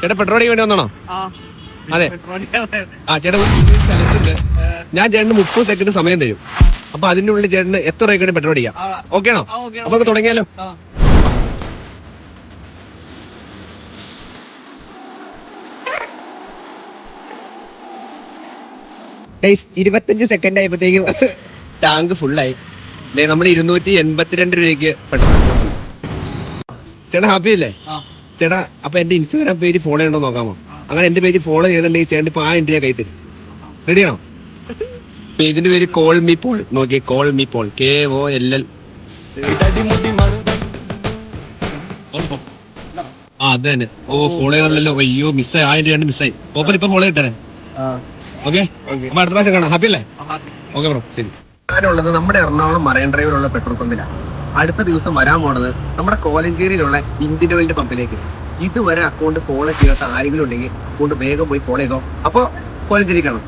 ചേട്ടാ പെട്രോൾ വേണ്ടി വന്നാണോ? അതെ. ചേട്ടാ സ്ഥലത്തുണ്ട്. ഞാൻ ചേട്ടന് 30 സെക്കൻഡ് സമയം തരും. അപ്പൊ അതിന്റെ ഉള്ളിൽ ചേട്ടന് എത്ര രൂപയ്ക്ക് പെട്രോൾ അടിക്കാം? ഓക്കെ ആണോ? അപ്പൊ നമുക്ക് തുടങ്ങിയാലോ? 25 സെക്കൻഡ് ആയപ്പോഴത്തേക്കും ടാങ്ക് ഫുള്ളായി. നമ്മൾ 282 രൂപയ്ക്ക് പെട്രോൾ. ചേട്ടാ ഹാപ്പി അല്ലേ? ചേട്ടാ അപ്പൊ എന്റെ ഇൻസ്റ്റാഗ്രാം പേജ് ഫോളോ ചെയ്യണ്ടോ നോക്കാമോ? അങ്ങനെ എന്റെ പേജ് ഫോളോ ചെയ്തിട്ടുണ്ടെങ്കിൽ ചേട്ടൻ ഇപ്പൊ 1000 രൂപ കൈ തരും. റെഡിയാണോ? പേജിന്റെ പേര് കോൾ മീ പോൾ. നോക്കിയേ, കോൾ മീ പോൾ. KOLL. അത് തന്നെ. ഫോളോ ചെയ്തല്ലോ. അയ്യോ മിസ്സായി, 1000 രൂപ മിസ്സായി. ഓപ്പർ ഇപ്പൊ ഫോളോ ചെയ്തേ. ഓക്കെ, അപ്പൊ അടുത്ത പ്രാവശ്യം കാണാം. ഹാപ്പി അല്ലേ? ഓക്കെ ബ്രോ, ശരി. ഞാനുള്ളത് നമ്മുടെ എറണാകുളം മറൈൻ ഡ്രൈവിലുള്ള പെട്രോൾ പമ്പിലാണ്. അടുത്ത ദിവസം വരാൻ പോണത് നമ്മുടെ കോലഞ്ചേരിയിലുള്ള ഇന്ത്യൻ ഓയിലിന്റെ പമ്പിലേക്ക്. ഇതുവരെ അക്കൗണ്ട് ഫോളോ ചെയ്യാത്ത ആരെങ്കിലും ഉണ്ടെങ്കിൽ അക്കൗണ്ട് വേഗം പോയി ഫോളോ ചെയ്തോ. അപ്പൊ കോലഞ്ചേരി കാണാം.